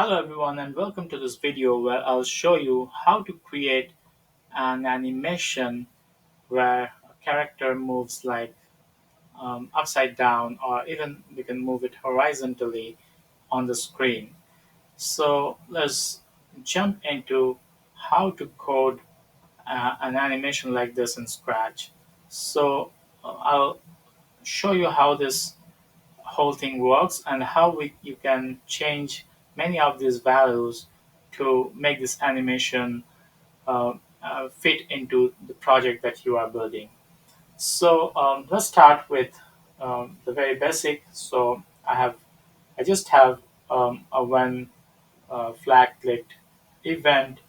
Hello everyone and welcome to this video where I'll show you how to create an animation where a character moves like upside down, or even we can move it horizontally on the screen. So let's jump into how to code an animation like this in Scratch. So I'll show you how this whole thing works and how you can change many of these values to make this animation uh, fit into the project that you are building. So let's start with the very basic. So I just have a one flag clicked event,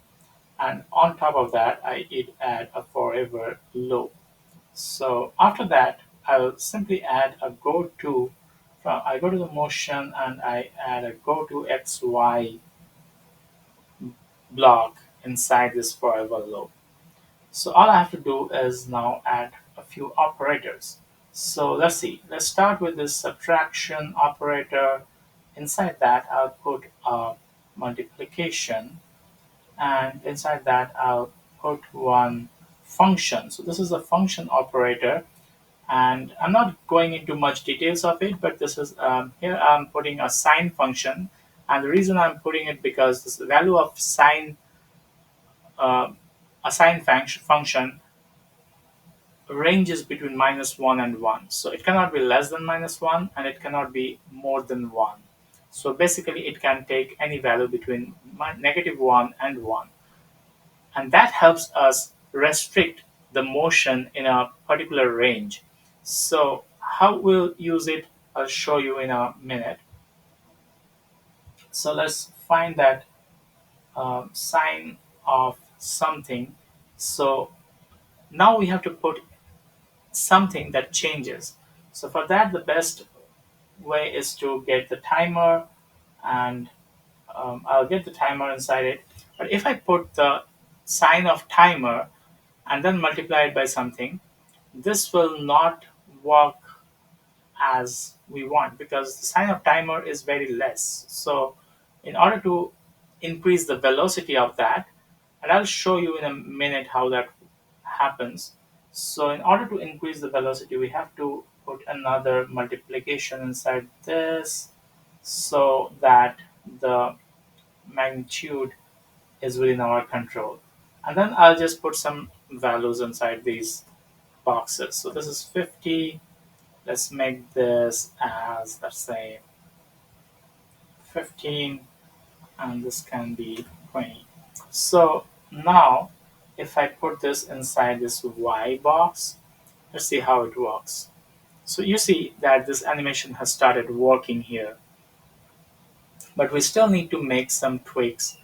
and on top of that it add a forever loop. So after that, I'll simply add a go to. I go to the motion and I add a go to XY block inside this forever loop. So all I have to do is now add a few operators. So let's see. Let's start with this subtraction operator. Inside that, I'll put a multiplication, and inside that, I'll put one function. So this is a function operator, and I'm not going into much details of it, but this is here I'm putting a sine function, and the reason I'm putting it because this value of sine, uh, a sine function ranges between -1 and 1, so it cannot be less than -1 and it cannot be more than 1. So basically it can take any value between -1 and 1, and that helps us restrict the motion in a particular range. So how we'll use it, I'll show you in a minute. So let's find that sign of something. So now we have to put something that changes. So for that, the best way is to get the timer, and I'll get the timer inside it. But if I put the sign of timer and then multiply it by something, this will not work as we want because the sign of timer is very less. So in order to increase the velocity of that, and I'll show you in a minute how that happens. So in order to increase the velocity, we have to put another multiplication inside this so that the magnitude is within our control. And then I'll just put some values inside these boxes. So this is 50. Let's make this as, let's say, 15, and this can be 20. So now if I put this inside this Y box, let's see how it works. So you see that this animation has started working here, but we still need to make some tweaks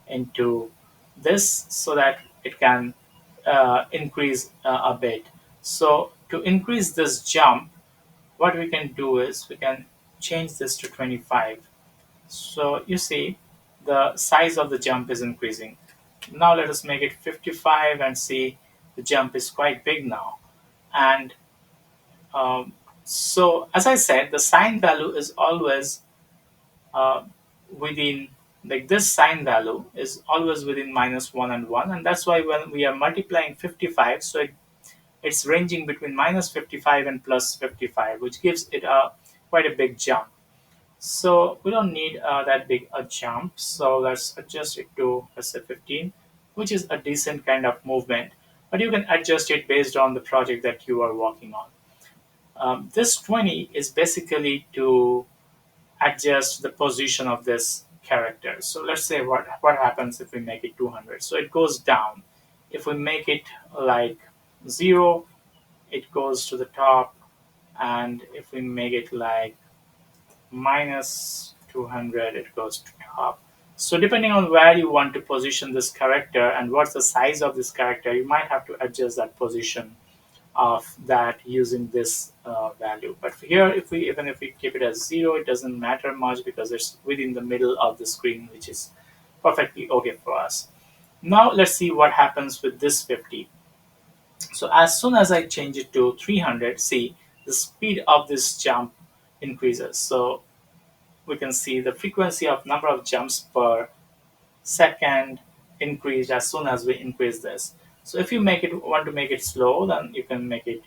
into this so that it can increase a bit. So to increase this jump, what we can do is we can change this to 25. So you see the size of the jump is increasing. Now let us make it 55 and see the jump is quite big now. And um, so as I said, the sine value is always uh, within, like this sine value is always within -1 and 1, and that's why when we are multiplying 55, so it's ranging between -55 and +55, which gives it a quite a big jump. So we don't need that big a jump. So let's adjust it to, let's say, 15, which is a decent kind of movement. But you can adjust it based on the project that you are working on. This 20 is basically to adjust the position of this character. So let's say what happens if we make it 200. So it goes down. If we make it like 0, it goes to the top. And if we make it like -200, it goes to top. So depending on where you want to position this character and what's the size of this character, you might have to adjust that position of that using this value. But here, if we even if we keep it as 0, it doesn't matter much because it's within the middle of the screen, which is perfectly okay for us. Now let's see what happens with this 50. So as soon as I change it to 300, see the speed of this jump increases. So we can see the frequency of number of jumps per second increased as soon as we increase this. So if you want to make it slow, then you can make it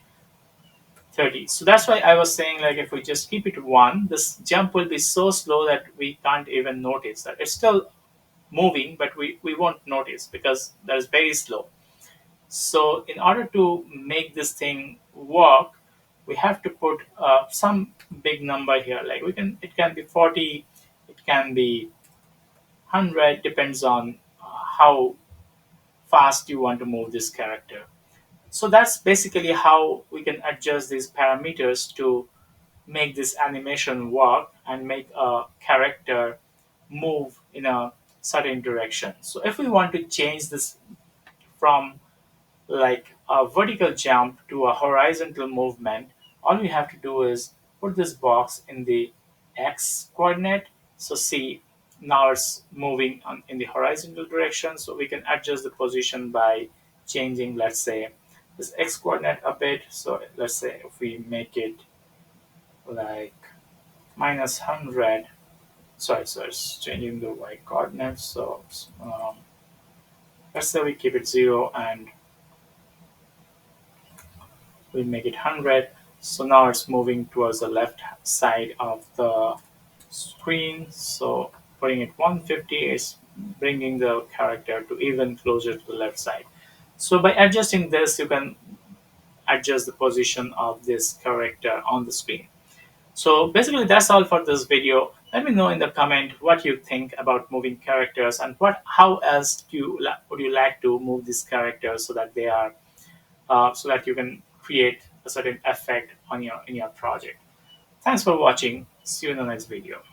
30. So that's why I was saying, like, if we just keep it 1, this jump will be so slow that we can't even notice that it's still moving, but we won't notice because that is very slow. So in order to make this thing work, we have to put some big number here. Like, it can be 40, it can be 100, depends on how fast you want to move this character. So that's basically how we can adjust these parameters to make this animation work and make a character move in a certain direction. So if we want to change this from like a vertical jump to a horizontal movement, all we have to do is put this box in the x coordinate. So see, now it's moving in the horizontal direction. So we can adjust the position by changing, let's say, this x coordinate a bit. So let's say if we make it like minus 100, so it's changing the y coordinates. So let's say we keep it 0 and we make it 100. So now it's moving towards the left side of the screen. So putting it 150 is bringing the character to even closer to the left side. So by adjusting this, you can adjust the position of this character on the screen. So basically that's all for this video. Let me know in the comment what you think about moving characters, and how else would you like to move these characters so that they are so that you can create a certain effect on your in your project. Thanks for watching. See you in the next video.